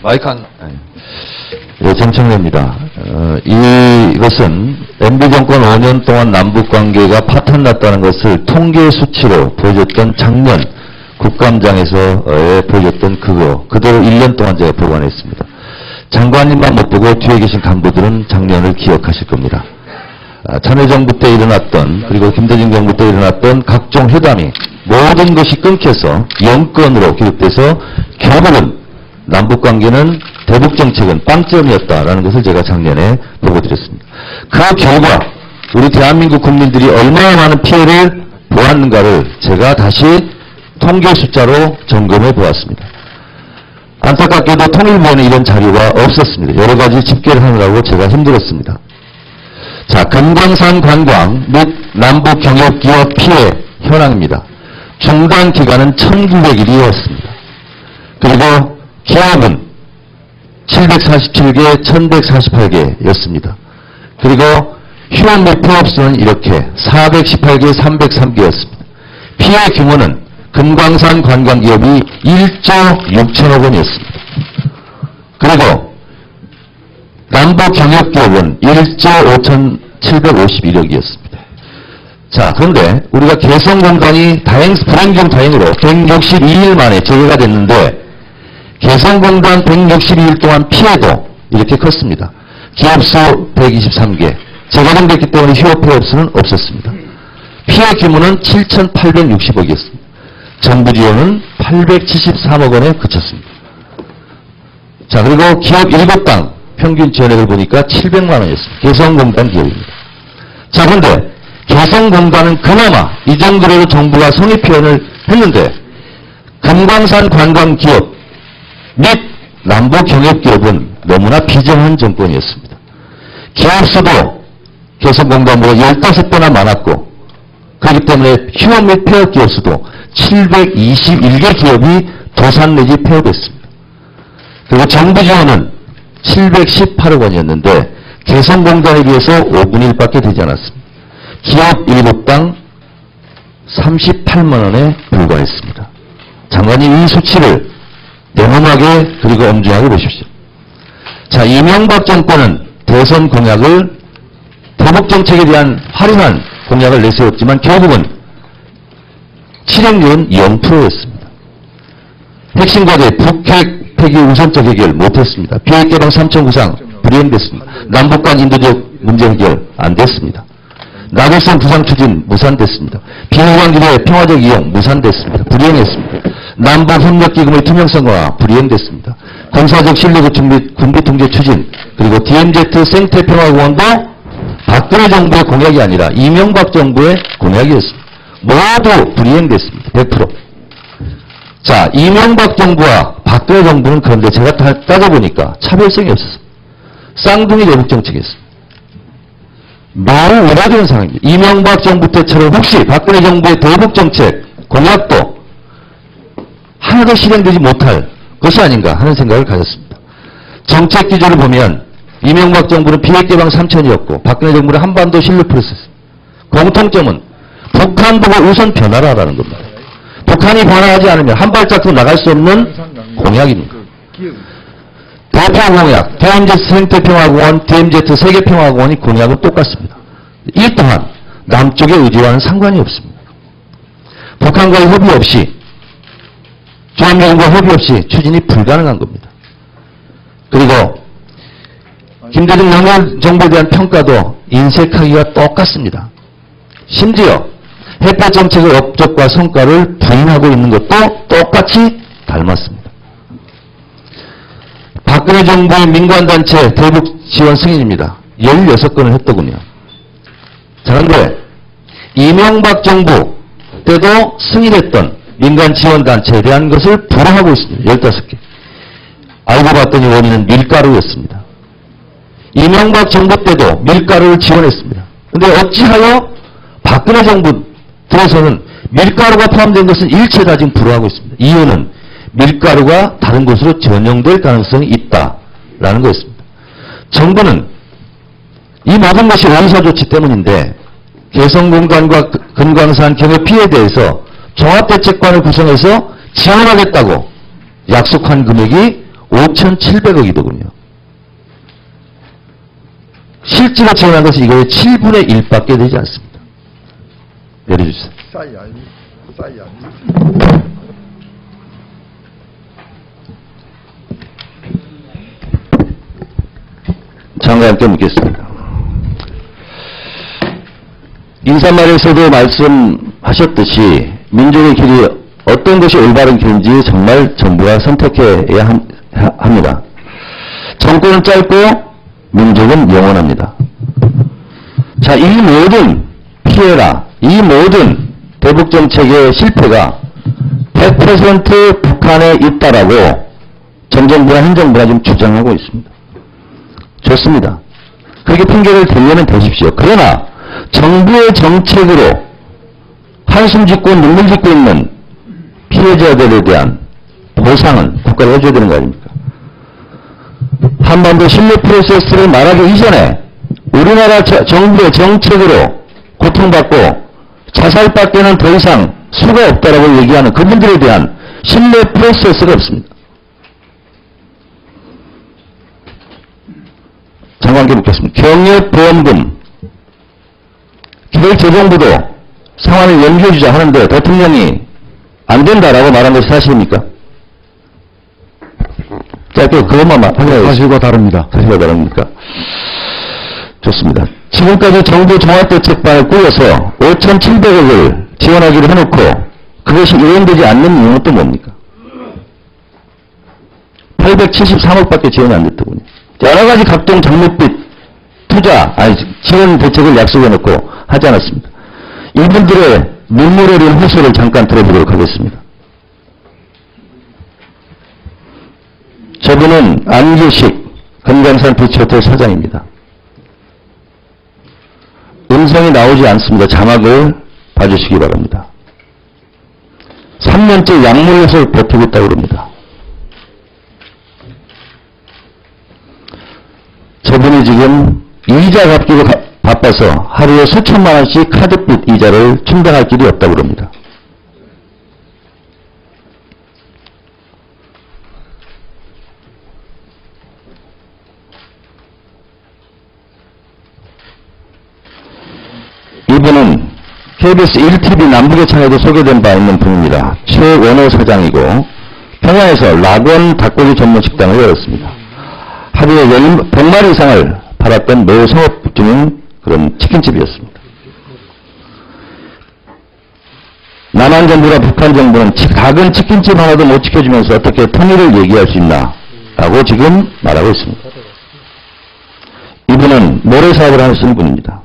마이크 한. 네, 정청래입니다. 이것은 MB 정권 5년 동안 남북관계가 파탄났다는 것을 통계 수치로 보여줬던 작년 국감장에서 보여줬던 그대로 1년 동안 제가 보관했습니다. 장관님만 못 보고 뒤에 계신 간부들은 작년을 기억하실 겁니다. 참여정부 때 일어났던, 그리고 김대중 정부 때 일어났던 각종 회담이 모든 것이 끊겨서 영건으로 기록돼서 결국은 남북관계는 대북정책은 빵점이었다라는 것을 제가 작년에 보고드렸습니다. 그 결과 우리 대한민국 국민들이 얼마나 많은 피해를 보았는가를 제가 다시 통계 숫자로 점검해 보았습니다. 안타깝게도 통일부에는 이런 자료가 없었습니다. 여러 가지 집계를 하느라고 제가 힘들었습니다. 자, 금강산 관광 및 남북 경협기업 피해 현황입니다. 중단 기간은 1900일이었습니다. 그리고 기업은 747개, 1148개였습니다. 그리고 휴업 및 폐업수는 이렇게 418개, 303개였습니다. 피해 규모는 금강산 관광기업이 1조 6천억 원이었습니다. 그리고 남북 경협기업은 1조 5,751억이었습니다. 자, 그런데 우리가 개성공단이 불행 중 다행으로 162일 만에 재개가 됐는데 개성공단 162일 동안 피해도 이렇게 컸습니다. 기업수 123개, 재가동됐기 때문에 휴업 폐업수는 없었습니다. 피해 규모는 7,860억이었습니다. 정부 지원은 873억 원에 그쳤습니다. 자, 그리고 기업 7당 평균 지원액을 보니까 700만 원이었습니다. 개성공단 기업입니다. 자, 그런데 개성공단은 그나마 이 정도로 정부가 성의 표현을 했는데 금강산 관광기업 및 남북경협기업은 너무나 비정한 정권이었습니다. 기업수도 개성공단보다 15배나 많았고 그렇기 때문에 휴업 및 폐업 기업수도 721개 기업이 도산 내지 폐업했습니다. 그리고 정부 지원은 718억 원이었는데 개성공단에 비해서 5분의 1밖에 되지 않았습니다. 기업 7당 38만 원에 불과했습니다. 장관님 이 수치를 냉엄하게 그리고 엄중하게 보십시오. 자, 이명박 정권은 대선 공약을 대북정책에 대한 화려한 공약을 내세웠지만 결국은 실행률은 0%였습니다. 핵심 과제 북핵 폐기 우선적 해결 못했습니다. 비핵 개방 3천 구상 불이행됐습니다. 남북 간 인도적 문제 해결 안 됐습니다. 남북선 부상 추진 무산됐습니다. 비핵화 기대 평화적 이용 무산됐습니다. 불이행했습니다. 남북협력기금의 투명성화 불이행됐습니다. 군사적 실력구축 및 군비통제 추진, 그리고 DMZ 생태평화공원도 박근혜 정부의 공약이 아니라 이명박 정부의 공약이었습니다. 모두 불이행됐습니다. 100%. 자, 이명박 정부와 박근혜 정부는 그런데 제가 따져보니까 차별성이 없었습니다. 쌍둥이 대북정책이었습니다. 매우 원화되는 상황입니다. 이명박 정부 때처럼 혹시 박근혜 정부의 대북정책 공약도 하나도 실행되지 못할 것이 아닌가 하는 생각을 가졌습니다. 정책 기조를 보면 이명박 정부는 비핵개방 3천이었고 박근혜 정부는 한반도 실력 프로세스. 공통점은 북한 보고 우선 변화라라는 겁니다. 북한이 변화하지 않으면 한 발짝도 나갈 수 없는 공약입니다. 대표 공약, DMZ 생태평화공원, DMZ 세계평화공원이 공약은 똑같습니다. 이 또한 남쪽의 의지와는 상관이 없습니다. 북한과의 협의 없이, 조합력과 협의 없이 추진이 불가능한 겁니다. 그리고 김대중 영월 정부에 대한 평가도 인색하기가 똑같습니다. 심지어 햇볕 정책의 업적과 성과를 부인하고 있는 것도 똑같이 닮았습니다. 박근혜 정부의 민간단체 대북 지원 승인입니다. 16건을 했더군요. 자, 그런데 이명박 정부 때도 승인했던 민간 지원단체에 대한 것을 불허하고 있습니다. 15개. 알고 봤더니 원인은 밀가루였습니다. 이명박 정부 때도 밀가루를 지원했습니다. 그런데 어찌하여 박근혜 정부 들어서는 밀가루가 포함된 것은 일체 다 지금 불허하고 있습니다. 이유는 밀가루가 다른 곳으로 전용될 가능성이 있다라는 거였습니다. 정부는 이 모든 것이 의사조치 때문인데 개성공단과 금강산 경협 피해에 대해서 종합대책관을 구성해서 지원하겠다고 약속한 금액이 5,700억이더군요. 실제로 지원한 것은 이거의 7분의 1밖에 되지 않습니다. 내려주세요. 장관님께 묻겠습니다. 인사말에서도 말씀하셨듯이 민족의 길이 어떤 것이 올바른 길인지 정말 정부가 선택해야 합니다. 정권은 짧고 민족은 영원합니다. 자, 이 모든 피해라, 이 모든 대북정책의 실패가 100% 북한에 있다라고 전 정부나 현 정부가 지금 주장하고 있습니다. 좋습니다. 그렇게 핑계를 대려면 되십시오. 그러나 정부의 정책으로 한숨 짓고 눈물 짓고 있는 피해자들에 대한 보상은 국가가 해줘야 되는 거 아닙니까? 한반도 신뢰 프로세스를 말하기 이전에 우리나라 정부의 정책으로 고통받고 자살밖에는 더 이상 수가 없다라고 얘기하는 그분들에 대한 신뢰 프로세스가 없습니다. 장관께 묻겠습니다. 경협보험금 기획재정부도 상환을 연기해주자 하는데 대통령이 안 된다라고 말한 것이 사실입니까? 짧게 그것만 확인하겠습니다. 사실과 다릅니다. 사실과 다릅니까? 좋습니다. 지금까지 정부 종합대책반을 꾸려서 5,700억을 지원하기로 해놓고 그것이 이행되지 않는 이유는 또 뭡니까? 873억밖에 지원이 안 됐더군요. 여러 가지 각종 장밋빛 지원 대책을 약속해놓고 하지 않았습니다. 이분들의 눈물 어린 호소를 잠깐 들어보도록 하겠습니다. 저분은 안규식 건강산 비치호텔 사장입니다. 음성이 나오지 않습니다. 자막을 봐주시기 바랍니다. 3년째 약물에서 버티고 있다고 그럽니다. 저분이 지금 이자 갚기로 바빠서 하루에 수천만 원씩 카드빚 이자를 충당할 길이 없다고 그럽니다. 이분은 KBS 1TV 남북의 창에도 소개된 바 있는 분입니다. 최원호 사장이고 평양에서 락원 닭고기 전문 식당을 열었습니다. 하루에 100마리 이상을 팔았던 매우 성업 중인 그런 치킨집이었습니다. 남한 정부나 북한 정부는 작은 치킨집 하나도 못 지켜주면서 어떻게 통일을 얘기할 수 있나 라고 지금 말하고 있습니다. 이분은 모래사업을 하시는 분입니다.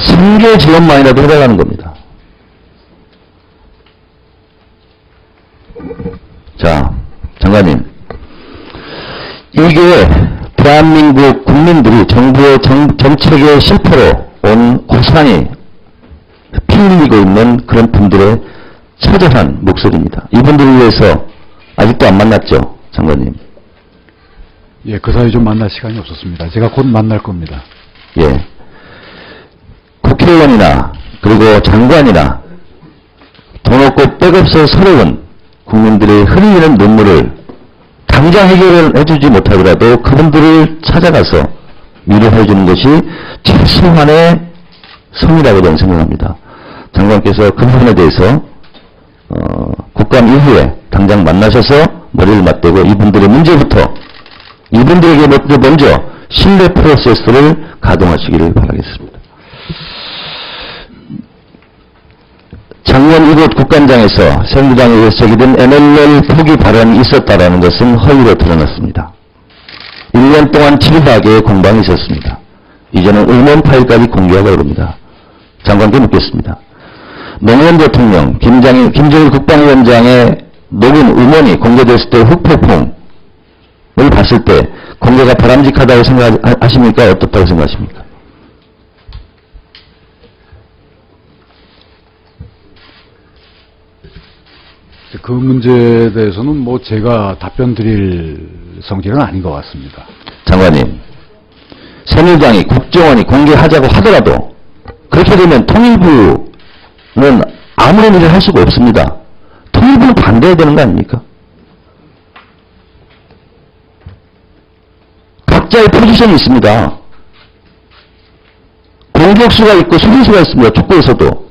생계 지원만이라도 해달라는 겁니다. 자, 장관님. 이게 대한민국 국민들이 정부의 정책의 실패로 온 고스란히 피 흘리고 있는 그런 분들의 처절한 목소리입니다. 이분들을 위해서 아직도 안 만났죠, 장관님? 예, 그 사이 좀 만날 시간이 없었습니다. 제가 곧 만날 겁니다. 예. 국회의원이나 그리고 장관이나 돈 없고 백 없어 서러운 국민들의 흘리는 눈물을 당장 해결을 해주지 못하더라도 그분들을 찾아가서 위로해 주는 것이 최소한의 성이라고 저는 생각합니다. 장관께서 그 부분에 대해서 국감 이후에 당장 만나셔서 머리를 맞대고 이분들의 문제부터 이분들에게 먼저 신뢰 프로세스를 가동하시기를 바라겠습니다. 작년 이곳 국감장에서 새누리당에 의해서 제기된 MLL 포기 발언이 있었다라는 것은 허위로 드러났습니다. 1년 동안 치밀하게 공방이 있었습니다. 이제는 의원 파일까지 공개하고 그럽니다. 장관께 묻겠습니다. 노무현 대통령, 김정일 국방위원장의 녹음 음원이 공개됐을 때 흑폭풍을 봤을 때 공개가 바람직하다고 생각하십니까? 어떻다고 생각하십니까? 그 문제에 대해서는 뭐 제가 답변 드릴 성질은 아닌 것 같습니다. 장관님, 새누리당이 국정원이 공개하자고 하더라도 그렇게 되면 통일부는 아무런 일을 할 수가 없습니다. 통일부는 반대해야 되는 거 아닙니까? 각자의 포지션이 있습니다. 공격수가 있고 수비수가 있습니다. 축구에서도.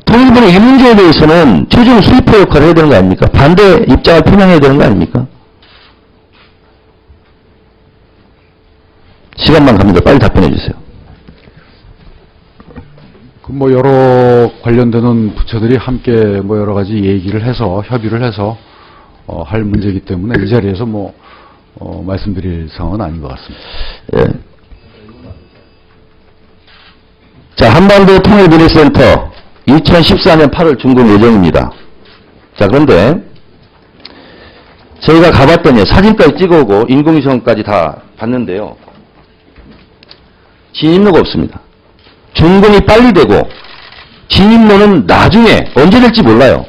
통일부는 이 문제에 대해서는 최종 수입포 역할을 해야 되는 거 아닙니까? 반대 입장을 표명해야 되는 거 아닙니까? 시간만 갑니다. 빨리 답변해 주세요. 뭐 여러 관련되는 부처들이 함께 뭐 여러 가지 얘기를 해서 협의를 해서 할 문제이기 때문에 이 자리에서 뭐 말씀드릴 상황은 아닌 것 같습니다. 예. 자, 한반도 통일비례센터 2014년 8월 준공 예정입니다. 자, 그런데 저희가 가봤더니 사진까지 찍어오고 인공위성까지 다 봤는데요. 진입로가 없습니다. 준공이 빨리 되고 진입로는 나중에 언제 될지 몰라요.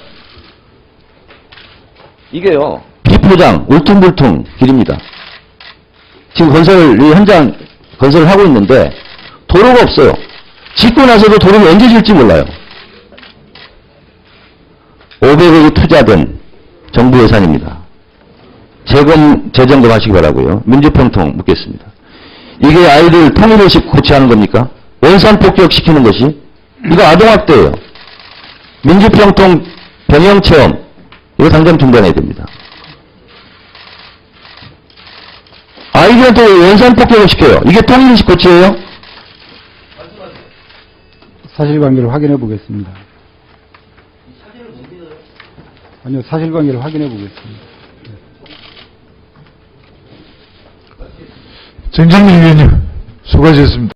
이게요, 비포장 울퉁불퉁 길입니다. 지금 현장 건설을 하고 있는데 도로가 없어요. 짓고 나서도 도로가 언제 질지 몰라요. 500억이 투자된 정부 예산입니다. 재점검 하시기 바라고요. 민주평통 묻겠습니다. 이게 아이들 통일의식 고취하는 겁니까? 원산 폭격시키는 것이? 이거 아동학대예요. 민주평통 병영체험 이거 당장 중단해야 됩니다. 아이들한테 원산 폭격을 시켜요. 이게 통일의식 고취예요? 사실관계를 확인해 보겠습니다. 아니요, 사실관계를 확인해 보겠습니다. 정정민 위원님, 수고하셨습니다.